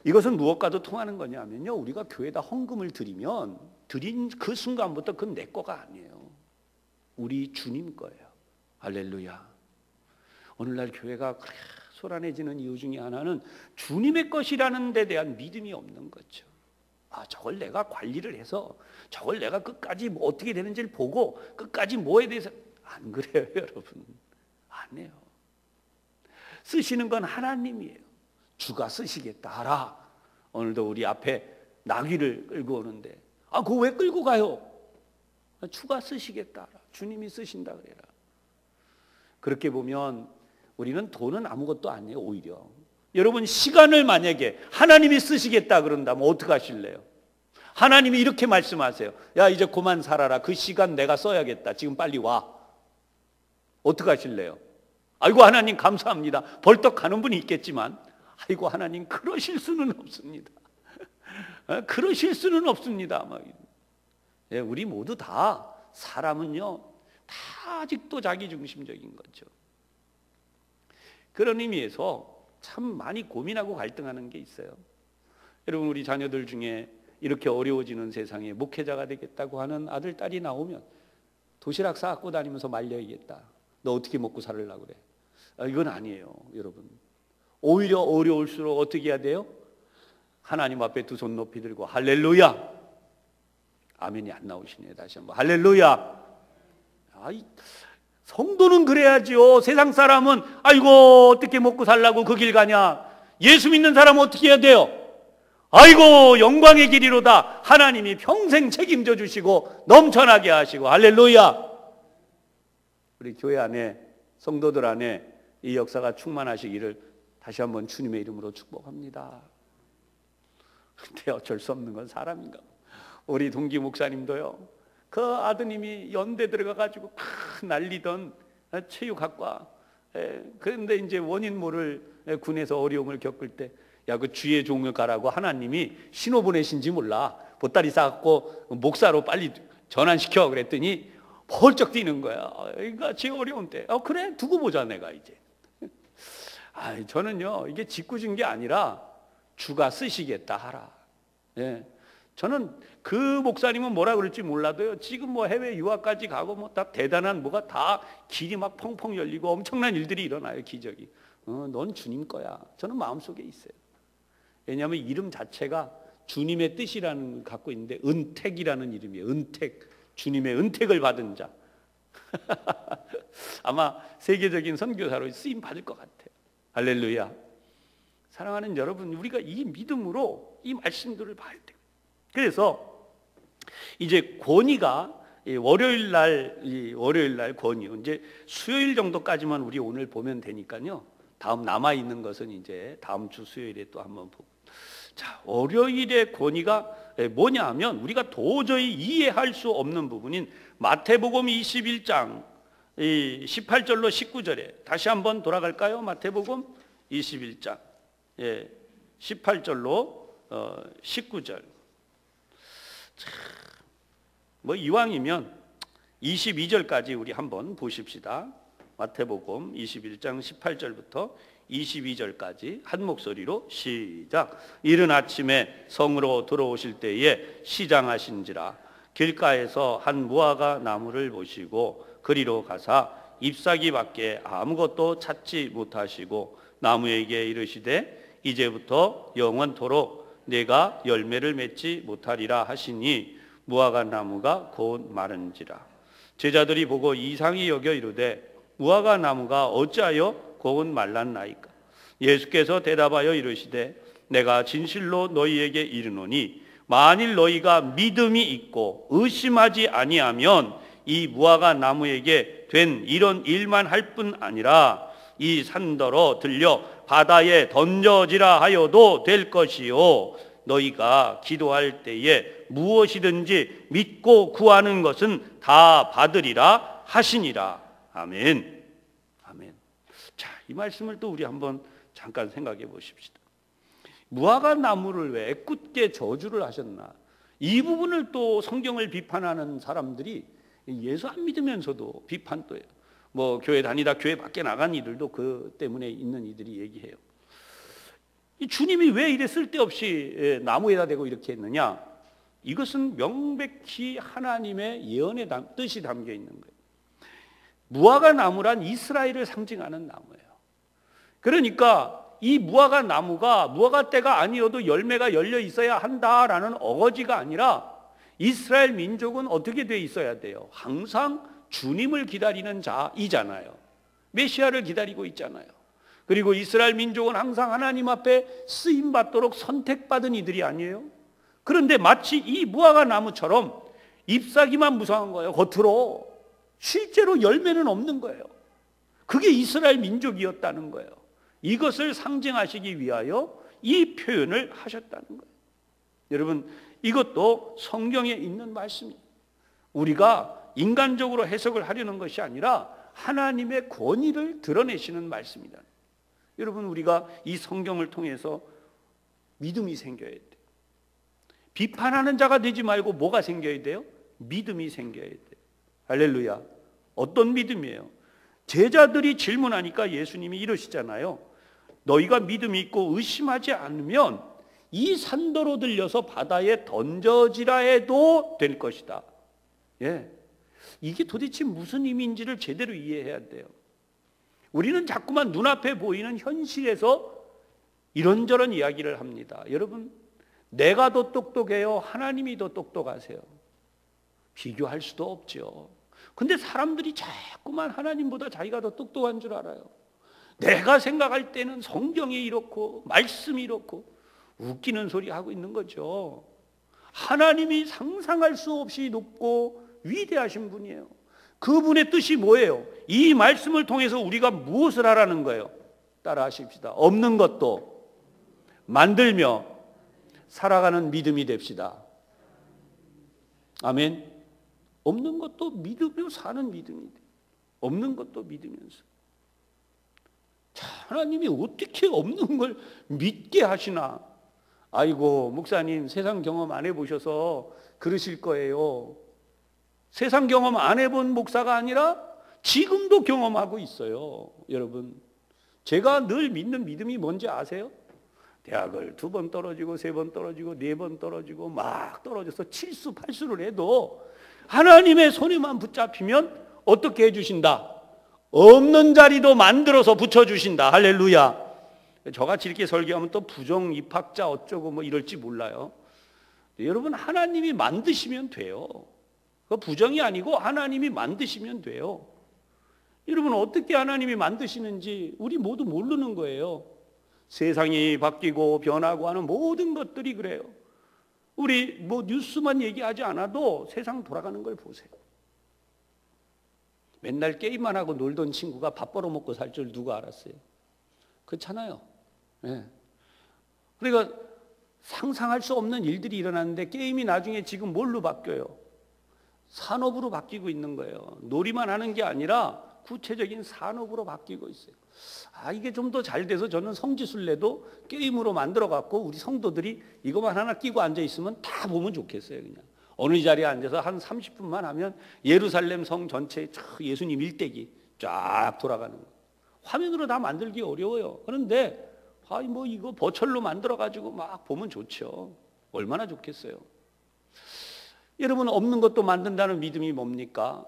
이것은 무엇과도 통하는 거냐면요, 우리가 교회에다 헌금을 드리면 드린 그 순간부터 그건 내 거가 아니에요. 우리 주님 거예요. 할렐루야. 오늘날 교회가 그래 소란해지는 이유 중에 하나는 주님의 것이라는 데 대한 믿음이 없는 거죠. 저걸 내가 관리를 해서 저걸 내가 끝까지 뭐 어떻게 되는지를 보고 끝까지 뭐에 대해서 안 그래요. 여러분 안 해요. 쓰시는 건 하나님이에요. 주가 쓰시겠다 하라. 오늘도 우리 앞에 나귀를 끌고 오는데 그거 왜 끌고 가요? 주가 쓰시겠다 하라. 주님이 쓰신다 그래라. 그렇게 보면 우리는 돈은 아무것도 아니에요. 오히려 여러분 시간을 만약에 하나님이 쓰시겠다 그런다면 어떻게 하실래요? 하나님이 이렇게 말씀하세요. 야 이제 그만 살아라. 그 시간 내가 써야겠다. 지금 빨리 와. 어떻게 하실래요? 아이고 하나님 감사합니다. 벌떡 가는 분이 있겠지만 아이고 하나님 그러실 수는 없습니다. 그러실 수는 없습니다. 우리 모두 다 사람은요 다 아직도 자기중심적인 거죠. 그런 의미에서 참 많이 고민하고 갈등하는 게 있어요. 여러분 우리 자녀들 중에 이렇게 어려워지는 세상에 목회자가 되겠다고 하는 아들, 딸이 나오면 도시락 싸갖고 다니면서 말려야겠다. 너 어떻게 먹고 살으려고 그래? 이건 아니에요. 여러분 오히려 어려울수록 어떻게 해야 돼요? 하나님 앞에 두 손 높이 들고 할렐루야. 아멘이 안 나오시네요. 다시 한번 할렐루야. 성도는 그래야지요. 세상 사람은 아이고 어떻게 먹고 살라고 그 길 가냐. 예수 믿는 사람은 어떻게 해야 돼요? 아이고 영광의 길이로다. 하나님이 평생 책임져 주시고 넘쳐나게 하시고 할렐루야. 우리 교회 안에 성도들 안에 이 역사가 충만하시기를 다시 한번 주님의 이름으로 축복합니다. 근데 어쩔 수 없는 건 사람인가. 우리 동기 목사님도요, 그 아드님이 연대 들어가가지고 난리던 체육학과, 그런데 이제 원인 모를 군에서 어려움을 겪을 때, 야, 그 주의 종을 가라고 하나님이 신호 보내신지 몰라. 보따리 싸갖고 목사로 빨리 전환시켜. 그랬더니 펄쩍 뛰는 거야. 그러니까 제 어려운데, 그래 두고 보자 내가 이제. 저는요 이게 짓궂은 게 아니라 주가 쓰시겠다 하라. 저는 그 목사님은 뭐라 그럴지 몰라도요, 지금 뭐 해외 유학까지 가고 뭐 다 대단한 뭐가 다 길이 막 펑펑 열리고 엄청난 일들이 일어나요. 기적이. 넌 주님 거야. 저는 마음속에 있어요. 왜냐하면 이름 자체가 주님의 뜻이라는 걸 갖고 있는데 은택이라는 이름이에요. 은택. 주님의 은택을 받은 자. 아마 세계적인 선교사로 쓰임 받을 것 같아요. 할렐루야. 사랑하는 여러분, 우리가 이 믿음으로 이 말씀들을 봐야 돼요. 그래서 이제 권위가 월요일 날 권위, 이제 수요일 정도까지만 우리 오늘 보면 되니까요. 다음 남아 있는 것은 이제 다음 주 수요일에 또 한번 보고. 자, 월요일의 권위가 뭐냐 하면 우리가 도저히 이해할 수 없는 부분인 마태복음 21장 18절로 19절에 다시 한번 돌아갈까요? 마태복음 21장 18절로 19절. 뭐 이왕이면 22절까지 우리 한번 보십시다. 마태복음 21장 18절부터 22절까지 한 목소리로 시작. 이른 아침에 성으로 들어오실 때에 시장하신지라 길가에서 한 무화과 나무를 보시고 그리로 가사 잎사귀 밖에 아무것도 찾지 못하시고 나무에게 이르시되 이제부터 영원토록 내가 열매를 맺지 못하리라 하시니 무화과 나무가 곧 마른지라. 제자들이 보고 이상히 여겨 이르되 무화과 나무가 어찌하여 곧 말랐나이까. 예수께서 대답하여 이르시되 내가 진실로 너희에게 이르노니 만일 너희가 믿음이 있고 의심하지 아니하면 이 무화과 나무에게 된 이런 일만 할 뿐 아니라 이 산더러 들려 바다에 던져지라 하여도 될 것이요 너희가 기도할 때에 무엇이든지 믿고 구하는 것은 다 받으리라 하시니라. 아멘. 아멘. 자, 이 말씀을 또 우리 한번 잠깐 생각해 보십시다. 무화과 나무를 왜 애꿎게 저주를 하셨나? 이 부분을 또 성경을 비판하는 사람들이 예수 안 믿으면서도 비판 또 해요. 뭐 교회 다니다 교회 밖에 나간 이들도 그 때문에 있는 이들이 얘기해요. 이 주님이 왜 이래 쓸데없이 나무에다 대고 이렇게 했느냐? 이것은 명백히 하나님의 예언의 뜻이 담겨 있는 거예요. 무화과 나무란 이스라엘을 상징하는 나무예요. 그러니까 이 무화과 나무가 무화과 때가 아니어도 열매가 열려 있어야 한다라는 어거지가 아니라 이스라엘 민족은 어떻게 돼 있어야 돼요? 항상 주님을 기다리는 자이잖아요. 메시아를 기다리고 있잖아요. 그리고 이스라엘 민족은 항상 하나님 앞에 쓰임받도록 선택받은 이들이 아니에요? 그런데 마치 이 무화과 나무처럼 잎사귀만 무성한 거예요. 겉으로. 실제로 열매는 없는 거예요. 그게 이스라엘 민족이었다는 거예요. 이것을 상징하시기 위하여 이 표현을 하셨다는 거예요. 여러분, 이것도 성경에 있는 말씀이에요. 우리가 인간적으로 해석을 하려는 것이 아니라 하나님의 권위를 드러내시는 말씀이다. 여러분, 우리가 이 성경을 통해서 믿음이 생겨야 돼요. 비판하는 자가 되지 말고 뭐가 생겨야 돼요? 믿음이 생겨야 돼요. 할렐루야. 어떤 믿음이에요? 제자들이 질문하니까 예수님이 이러시잖아요. 너희가 믿음이 있고 의심하지 않으면 이 산더로 들려서 바다에 던져지라 해도 될 것이다. 예. 이게 도대체 무슨 의미인지를 제대로 이해해야 돼요. 우리는 자꾸만 눈앞에 보이는 현실에서 이런저런 이야기를 합니다. 여러분, 내가 더 똑똑해요? 하나님이 더 똑똑하세요? 비교할 수도 없죠. 근데 사람들이 자꾸만 하나님보다 자기가 더 똑똑한 줄 알아요. 내가 생각할 때는 성경이 이렇고 말씀이 이렇고 웃기는 소리 하고 있는 거죠. 하나님이 상상할 수 없이 높고 위대하신 분이에요. 그분의 뜻이 뭐예요? 이 말씀을 통해서 우리가 무엇을 하라는 거예요? 따라 하십시다. 없는 것도 만들며 살아가는 믿음이 됩시다. 아멘. 없는 것도 믿으며 사는 믿음이 돼요. 없는 것도 믿으면서. 자, 하나님이 어떻게 없는 걸 믿게 하시나? 아이고, 목사님 세상 경험 안 해보셔서 그러실 거예요. 세상 경험 안 해본 목사가 아니라 지금도 경험하고 있어요. 여러분, 제가 늘 믿는 믿음이 뭔지 아세요? 대학을 2번 떨어지고 3번 떨어지고 4번 떨어지고 막 떨어져서 7수 8수를 해도 하나님의 손에만 붙잡히면 어떻게 해주신다? 없는 자리도 만들어서 붙여주신다. 할렐루야. 저같이 이렇게 설교하면 또 부정 입학자 어쩌고 뭐 이럴지 몰라요. 여러분, 하나님이 만드시면 돼요. 그 부정이 아니고 하나님이 만드시면 돼요. 여러분, 어떻게 하나님이 만드시는지 우리 모두 모르는 거예요. 세상이 바뀌고 변하고 하는 모든 것들이 그래요. 우리 뭐 뉴스만 얘기하지 않아도 세상 돌아가는 걸 보세요. 맨날 게임만 하고 놀던 친구가 밥 벌어먹고 살 줄 누가 알았어요? 그렇잖아요. 네. 그러니까 상상할 수 없는 일들이 일어나는데 게임이 나중에 지금 뭘로 바뀌어요? 산업으로 바뀌고 있는 거예요. 놀이만 하는 게 아니라 구체적인 산업으로 바뀌고 있어요. 이게 좀 더 잘 돼서 저는 성지순례도 게임으로 만들어 갖고 우리 성도들이 이것만 하나 끼고 앉아 있으면 다 보면 좋겠어요. 그냥 어느 자리에 앉아서 한 30분만 하면 예루살렘 성 전체에 예수님 일대기 쫙 돌아가는 거. 화면으로 다 만들기 어려워요. 그런데 뭐 이거 버철로 만들어 가지고 막 보면 좋죠. 얼마나 좋겠어요. 여러분, 없는 것도 만든다는 믿음이 뭡니까?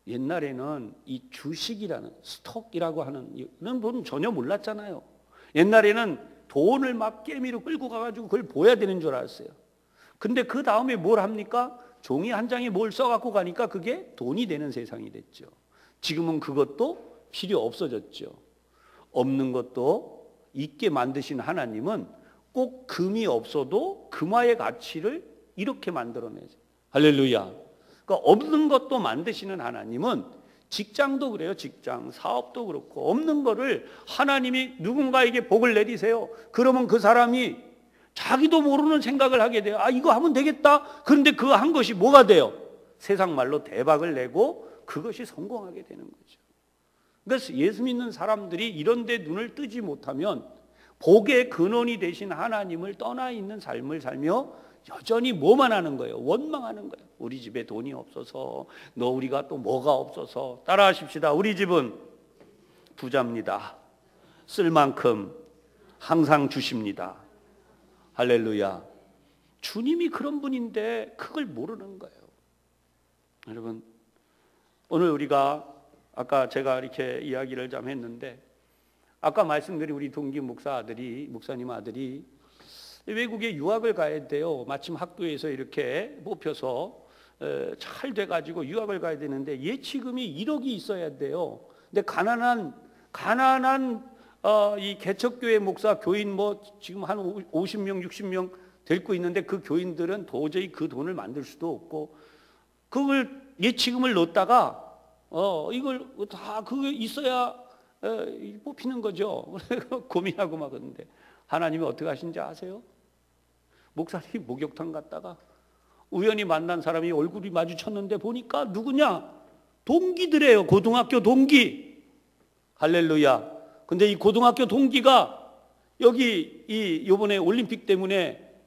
옛날에는 이 주식이라는, 스톡이라고 하는 이런 분 전혀 몰랐잖아요. 옛날에는 돈을 막 깨미로 끌고 가가지고 그걸 보여야 되는 줄 알았어요. 근데 그 다음에 뭘 합니까? 종이 한 장에 뭘 써갖고 가니까 그게 돈이 되는 세상이 됐죠. 지금은 그것도 필요 없어졌죠. 없는 것도 있게 만드신 하나님은 꼭 금이 없어도 금화의 가치를 이렇게 만들어내죠. 할렐루야. 그러니까 없는 것도 만드시는 하나님은 직장도 그래요. 직장, 사업도 그렇고 없는 거를 하나님이 누군가에게 복을 내리세요. 그러면 그 사람이 자기도 모르는 생각을 하게 돼요. 이거 하면 되겠다. 그런데 그거 한 것이 뭐가 돼요? 세상 말로 대박을 내고 그것이 성공하게 되는 거죠. 그래서 예수 믿는 사람들이 이런 데 눈을 뜨지 못하면 복의 근원이 되신 하나님을 떠나 있는 삶을 살며 여전히 뭐만 하는 거예요? 원망하는 거예요. 우리 집에 돈이 없어서, 우리가 또 뭐가 없어서. 따라하십시다. 우리 집은 부자입니다. 쓸 만큼 항상 주십니다. 할렐루야. 주님이 그런 분인데 그걸 모르는 거예요. 여러분, 오늘 우리가 아까 제가 이렇게 이야기를 좀 했는데, 아까 말씀드린 우리 동기 목사님 아들이 외국에 유학을 가야 돼요. 마침 학교에서 이렇게 뽑혀서 잘 돼가지고 유학을 가야 되는데 예치금이 1억이 있어야 돼요. 근데 가난한 이 개척교회 목사 교인 지금 한 50명 60명 데리고 있는데 그 교인들은 도저히 그 돈을 만들 수도 없고 그걸 예치금을 넣었다가 이걸 다 그게 있어야 뽑히는 거죠. 고민하고 막 그러는데 하나님이 어떻게 하신지 아세요? 목사님이 목욕탕 갔다가 우연히 만난 사람이 얼굴이 마주쳤는데 보니까 누구냐? 동기들이에요. 고등학교 동기. 할렐루야. 근데 이 고등학교 동기가 여기 이번에 올림픽 때문에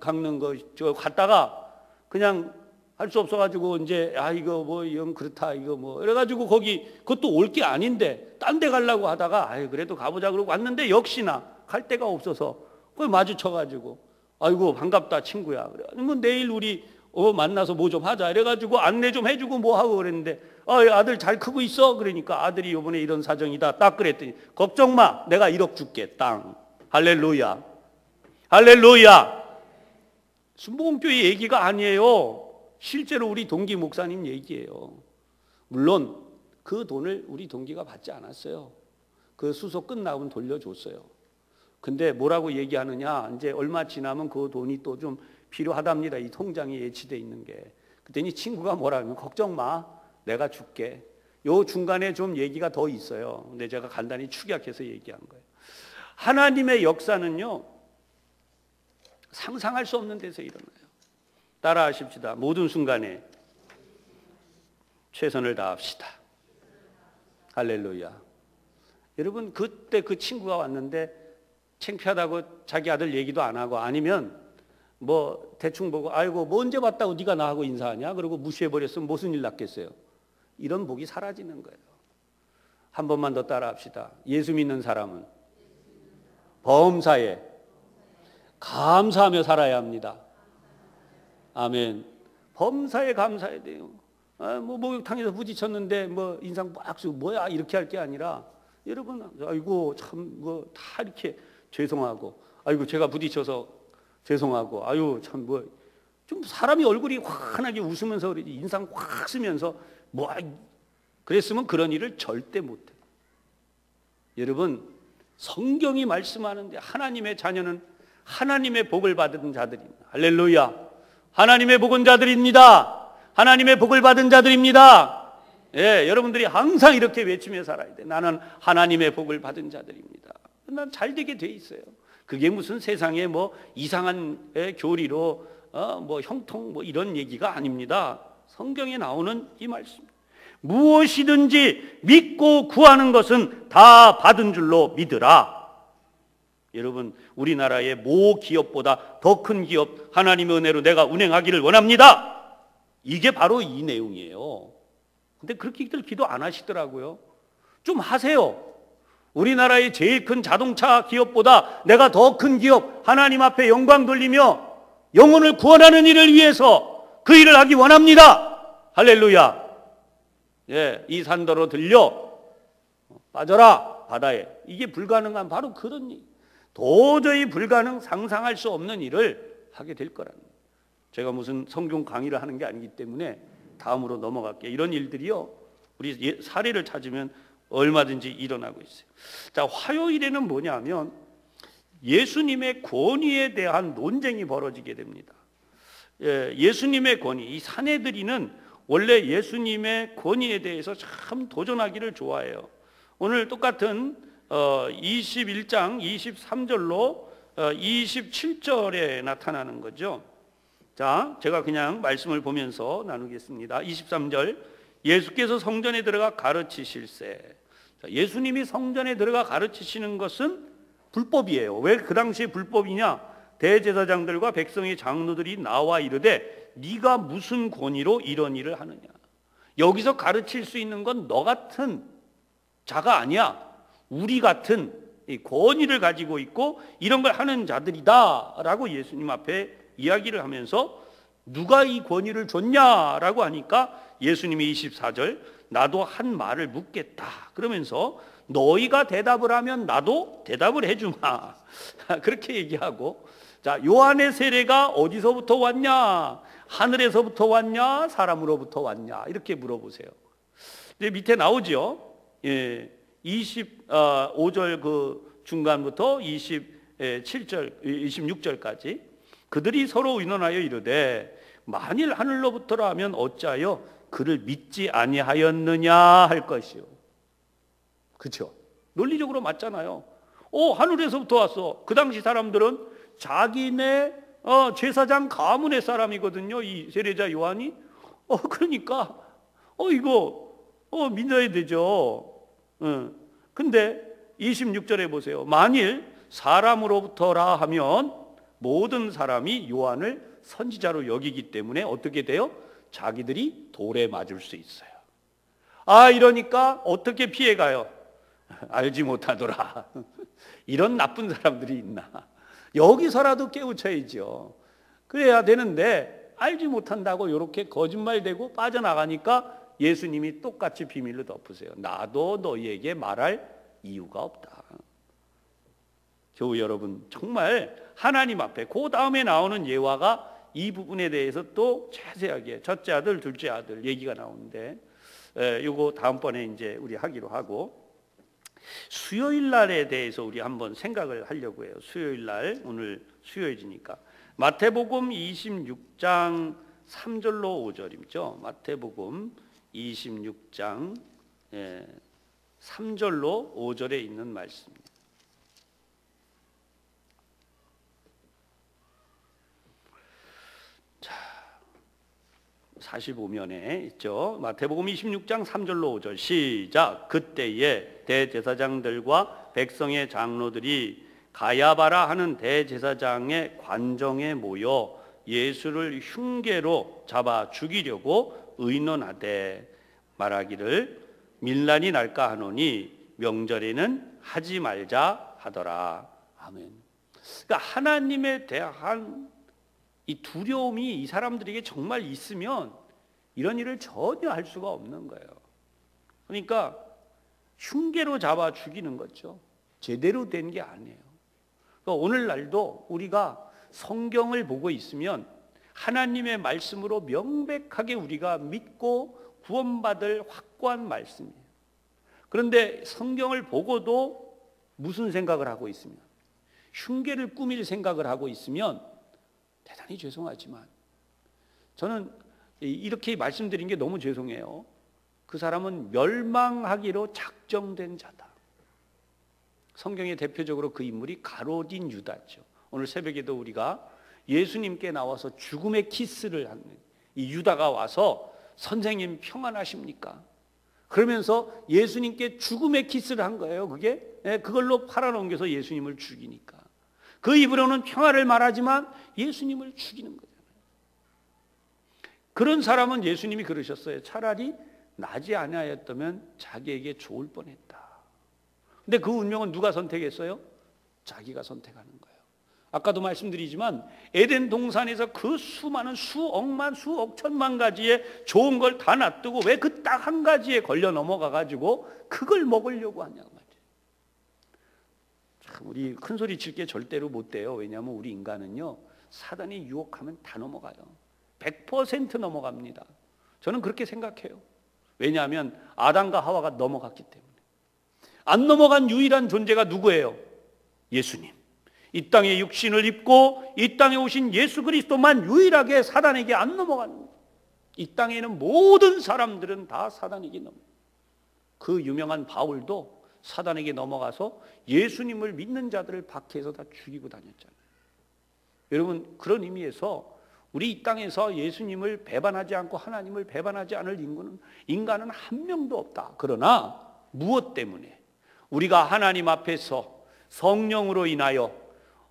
강릉 저 갔다가 그냥 할 수 없어가지고 이제 이거 영 그렇다 이거 그래가지고 그것도 올 게 아닌데 딴 데 가려고 하다가 그래도 가보자 그러고 왔는데 역시나 갈 데가 없어서 그걸 마주쳐가지고 아이고 반갑다 친구야. 그래 내일 우리 만나서 뭐 좀 하자. 이래가지고 안내 좀 해주고 뭐 하고 그랬는데 아들 잘 크고 있어. 그러니까 아들이 이번에 이런 사정이다. 딱 그랬더니 걱정 마. 내가 1억 줄게. 땅. 할렐루야. 할렐루야. 순복음교회 얘기가 아니에요. 실제로 우리 동기 목사님 얘기예요. 물론 그 돈을 우리 동기가 받지 않았어요. 그 수소 끝나면 돌려줬어요. 근데 뭐라고 얘기하느냐? 이제 얼마 지나면 그 돈이 또 좀 필요하답니다. 이 통장에 예치돼 있는 게. 그랬더니 친구가 뭐라 하면 걱정 마. 내가 줄게. 요 중간에 좀 얘기가 더 있어요. 근데 제가 간단히 축약해서 얘기한 거예요. 하나님의 역사는요. 상상할 수 없는 데서 일어나요. 따라하십시다. 모든 순간에 최선을 다합시다. 할렐루야. 여러분 그때 그 친구가 왔는데 창피하다고 자기 아들 얘기도 안 하고 아니면 대충 보고 아이고 언제 봤다고 네가 나하고 인사하냐 그러고 무시해버렸으면 무슨 일 났겠어요. 이런 복이 사라지는 거예요. 한 번만 더 따라합시다. 예수 믿는 사람은 범사에 감사하며 살아야 합니다. 아멘. 범사에 감사해야 돼요. 목욕탕에서 부딪혔는데 인상 빡 쓰고 뭐야 이렇게 할 게 아니라 여러분 아이고 참 다 이렇게 죄송하고 아이고 제가 부딪혀서 죄송하고 아유 참 좀 사람이 얼굴이 환하게 웃으면서 그러지 인상 확 쓰면서 그랬으면 그런 일을 절대 못해. 여러분 성경이 말씀하는데 하나님의 자녀는 하나님의 복을 받은 자들입니다. 할렐루야. 하나님의 복은 자들입니다. 하나님의 복을 받은 자들입니다. 예, 여러분들이 항상 이렇게 외치며 살아야 돼. 나는 하나님의 복을 받은 자들입니다. 난 잘 되게 돼 있어요. 그게 무슨 세상에 이상한 교리로 형통 이런 얘기가 아닙니다. 성경에 나오는 이 말씀. 무엇이든지 믿고 구하는 것은 다 받은 줄로 믿으라. 여러분 우리나라의 모 기업보다 더 큰 기업 하나님의 은혜로 내가 운행하기를 원합니다. 이게 바로 이 내용이에요. 근데 그렇게들 기도 안 하시더라고요. 좀 하세요. 우리나라의 제일 큰 자동차 기업보다 내가 더 큰 기업, 하나님 앞에 영광 돌리며 영혼을 구원하는 일을 위해서 그 일을 하기 원합니다. 할렐루야. 예, 이 산더러 들려 빠져라 바다에. 이게 불가능한 바로 그런 일. 도저히 불가능, 상상할 수 없는 일을 하게 될 거라는 거예요. 제가 무슨 성경 강의를 하는 게 아니기 때문에 다음으로 넘어갈게요. 이런 일들이요, 우리 사례를 찾으면 얼마든지 일어나고 있어요. 자, 화요일에는 뭐냐면 예수님의 권위에 대한 논쟁이 벌어지게 됩니다. 예수님의 권위, 이 사내들이는 원래 예수님의 권위에 대해서 참 도전하기를 좋아해요. 오늘 똑같은 21장 23절로 27절에 나타나는 거죠. 자, 제가 그냥 말씀을 보면서 나누겠습니다. 23절, 예수께서 성전에 들어가 가르치실세. 예수님이 성전에 들어가 가르치시는 것은 불법이에요. 왜 그 당시에 불법이냐? 대제사장들과 백성의 장로들이 나와 이르되 네가 무슨 권위로 이런 일을 하느냐. 여기서 가르칠 수 있는 건 너 같은 자가 아니야. 우리 같은 권위를 가지고 있고 이런 걸 하는 자들이다 라고 예수님 앞에 이야기를 하면서 누가 이 권위를 줬냐라고 하니까 예수님이 24절, 나도 한 말을 묻겠다 그러면서 너희가 대답을 하면 나도 대답을 해주마 그렇게 얘기하고, 자, 요한의 세례가 어디서부터 왔냐? 하늘에서부터 왔냐? 사람으로부터 왔냐? 이렇게 물어보세요. 이제 밑에 나오죠. 25절 그 중간부터 27절, 26절까지 그들이 서로 의논하여 이르되 만일 하늘로부터라 하면 어찌하여 그를 믿지 아니하였느냐 할 것이요. 그렇죠? 논리적으로 맞잖아요. 하늘에서부터 왔어. 그 당시 사람들은 자기네 제사장 가문의 사람이거든요. 이 세례자 요한이. 그러니까 이거 믿어야 되죠. 근데 26절에 보세요. 만일 사람으로부터라 하면 모든 사람이 요한을 선지자로 여기기 때문에 어떻게 돼요? 자기들이 돌에 맞을 수 있어요. 이러니까 어떻게 피해가요? 알지 못하더라. 이런 나쁜 사람들이 있나? 여기서라도 깨우쳐야죠. 그래야 되는데 알지 못한다고 이렇게 거짓말대고 빠져나가니까 예수님이 똑같이 비밀로 덮으세요. 나도 너희에게 말할 이유가 없다. 교우 여러분, 정말 하나님 앞에 그 다음에 나오는 예화가 이 부분에 대해서 또 자세하게 첫째 아들, 둘째 아들 얘기가 나오는데 이거 다음번에 이제 우리 하기로 하고, 수요일 날에 대해서 우리 한번 생각을 하려고 해요. 수요일 날, 오늘 수요일이니까 마태복음 26장 3절로 5절이죠. 마태복음 26장 3절로 5절에 있는 말씀입니다. 자, 45면에 있죠. 마태복음 26장 3절로 5절 시작. 그때에 대제사장들과 백성의 장로들이 가야바라 하는 대제사장의 관정에 모여 예수를 흉계로 잡아 죽이려고 의논하되 말하기를 밀란이 날까 하노니 명절에는 하지 말자 하더라. 아멘. 그러니까 하나님에 대한 이 두려움이 이 사람들에게 정말 있으면 이런 일을 전혀 할 수가 없는 거예요. 그러니까 흉계로 잡아 죽이는 거죠. 제대로 된 게 아니에요. 그러니까 오늘날도 우리가 성경을 보고 있으면 하나님의 말씀으로 명백하게 우리가 믿고 구원받을 확고한 말씀이에요. 그런데 성경을 보고도 무슨 생각을 하고 있으면, 흉계를 꾸밀 생각을 하고 있으면 대단히 죄송하지만 저는 이렇게 말씀드린 게 너무 죄송해요. 그 사람은 멸망하기로 작정된 자다. 성경에 대표적으로 그 인물이 가롯인 유다죠. 오늘 새벽에도 우리가 예수님께 나와서 죽음의 키스를 하는 이 유다가 와서 선생님 평안하십니까? 그러면서 예수님께 죽음의 키스를 한 거예요. 그걸로 팔아넘겨서 예수님을 죽이니까. 그 입으로는 평화를 말하지만 예수님을 죽이는 거잖아요. 그런 사람은 예수님이 그러셨어요. 차라리 나지 아니하였다면 자기에게 좋을 뻔했다. 근데 그 운명은 누가 선택했어요? 자기가 선택하는 거예요. 아까도 말씀드리지만 에덴 동산에서 그 수많은 수억만 수억 천만 가지의 좋은 걸 다 놔두고 왜 그 딱 한 가지에 걸려 넘어가 가지고 그걸 먹으려고 하냐고 말이에요. 참 우리 큰 소리 칠 게 절대로 못 돼요. 왜냐하면 우리 인간은요, 사단이 유혹하면 다 넘어가요. 100% 넘어갑니다. 저는 그렇게 생각해요. 왜냐하면 아담과 하와가 넘어갔기 때문에. 안 넘어간 유일한 존재가 누구예요? 예수님. 이 땅에 육신을 입고 이 땅에 오신 예수 그리스도만 유일하게 사단에게 안 넘어가는 거예요. 이 땅에는 모든 사람들은 다 사단에게 넘어가요. 그 유명한 바울도 사단에게 넘어가서 예수님을 믿는 자들을 박해해서 다 죽이고 다녔잖아요. 여러분, 그런 의미에서 우리 이 땅에서 예수님을 배반하지 않고 하나님을 배반하지 않을 인간은 한 명도 없다. 그러나 무엇 때문에? 우리가 하나님 앞에서 성령으로 인하여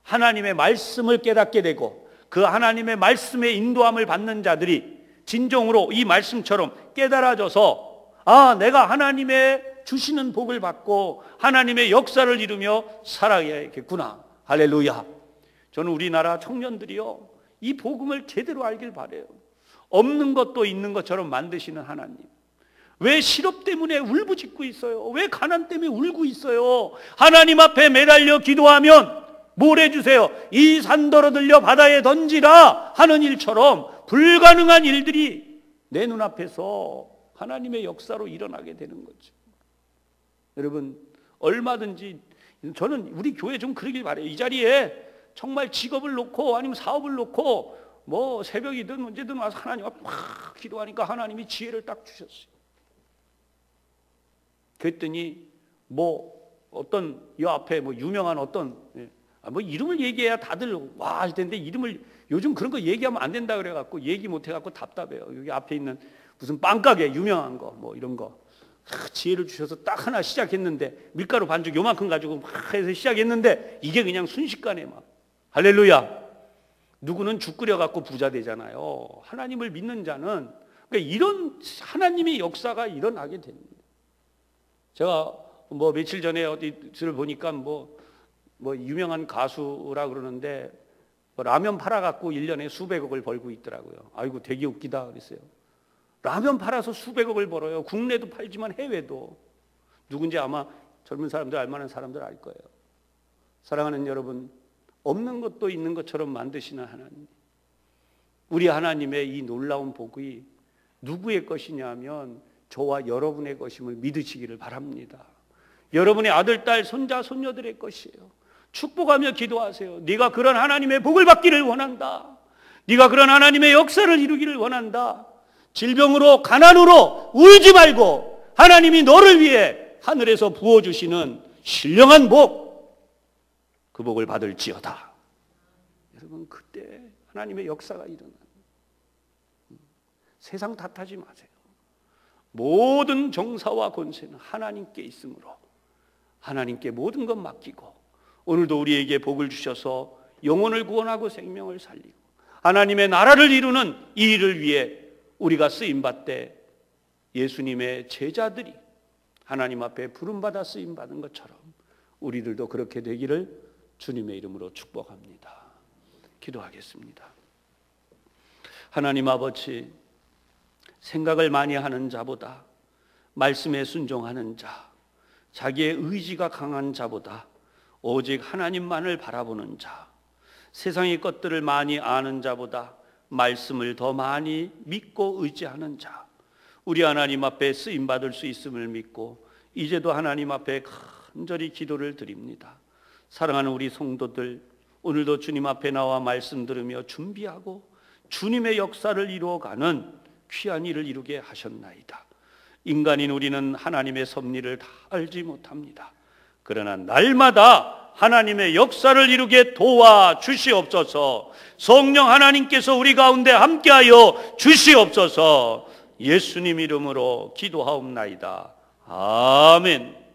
하나님의 말씀을 깨닫게 되고 그 하나님의 말씀의 인도함을 받는 자들이 진정으로 이 말씀처럼 깨달아져서 내가 하나님의 주시는 복을 받고 하나님의 역사를 이루며 살아야겠구나. 할렐루야. 저는 우리나라 청년들이요, 이 복음을 제대로 알길 바라요. 없는 것도 있는 것처럼 만드시는 하나님. 왜 실업 때문에 울부짖고 있어요? 왜 가난 때문에 울고 있어요? 하나님 앞에 매달려 기도하면 뭘 해주세요? 이 산더러 들려 바다에 던지라 하는 일처럼 불가능한 일들이 내 눈앞에서 하나님의 역사로 일어나게 되는 거죠. 여러분, 얼마든지 저는 우리 교회 좀 그러길 바라요. 이 자리에 정말 직업을 놓고 아니면 사업을 놓고 뭐 새벽이든 언제든 와서 하나님 앞에 막 기도하니까 하나님이 지혜를 딱 주셨어요. 그랬더니 뭐 어떤 이 앞에 뭐 유명한 어떤 뭐 이름을 얘기해야 다들 와 할 텐데 이름을 요즘 그런 거 얘기하면 안 된다 그래갖고 얘기 못 해갖고 답답해요. 여기 앞에 있는 무슨 빵가게 유명한 거 뭐 이런 거 지혜를 주셔서 딱 하나 시작했는데 밀가루 반죽 요만큼 가지고 막 해서 시작했는데 이게 그냥 순식간에 막 할렐루야. 누구는 죽 끓여갖고 부자 되잖아요. 하나님을 믿는 자는 그러니까 이런 하나님의 역사가 일어나게 됩니다. 제가 뭐 며칠 전에 어디를 보니까 뭐 유명한 가수라 그러는데 뭐 라면 팔아갖고 1년에 수백억을 벌고 있더라고요. 아이고 되게 웃기다 그랬어요. 라면 팔아서 수백억을 벌어요. 국내도 팔지만 해외도. 누군지 아마 젊은 사람들 알만한 사람들 알 거예요. 사랑하는 여러분, 없는 것도 있는 것처럼 만드시는 하나님. 우리 하나님의 이 놀라운 복이 누구의 것이냐면 저와 여러분의 것임을 믿으시기를 바랍니다. 여러분의 아들, 딸, 손자, 손녀들의 것이에요. 축복하며 기도하세요. 네가 그런 하나님의 복을 받기를 원한다. 네가 그런 하나님의 역사를 이루기를 원한다. 질병으로 가난으로 울지 말고 하나님이 너를 위해 하늘에서 부어주시는 신령한 복, 그 복을 받을지어다. 여러분, 그때 하나님의 역사가 일어나요. 세상 탓하지 마세요. 모든 정사와 권세는 하나님께 있으므로 하나님께 모든 것 맡기고 오늘도 우리에게 복을 주셔서 영혼을 구원하고 생명을 살리고 하나님의 나라를 이루는 이 일을 위해 우리가 쓰임받되 예수님의 제자들이 하나님 앞에 부름받아 쓰임받은 것처럼 우리들도 그렇게 되기를 주님의 이름으로 축복합니다. 기도하겠습니다. 하나님 아버지, 생각을 많이 하는 자보다 말씀에 순종하는 자, 자기의 의지가 강한 자보다 오직 하나님만을 바라보는 자, 세상의 것들을 많이 아는 자보다 말씀을 더 많이 믿고 의지하는 자, 우리 하나님 앞에 쓰임받을 수 있음을 믿고 이제도 하나님 앞에 간절히 기도를 드립니다. 사랑하는 우리 성도들, 오늘도 주님 앞에 나와 말씀 들으며 준비하고 주님의 역사를 이루어가는 귀한 일을 이루게 하셨나이다. 인간인 우리는 하나님의 섭리를 다 알지 못합니다. 그러나 날마다 하나님의 역사를 이루게 도와주시옵소서. 성령 하나님께서 우리 가운데 함께하여 주시옵소서. 예수님 이름으로 기도하옵나이다. 아멘.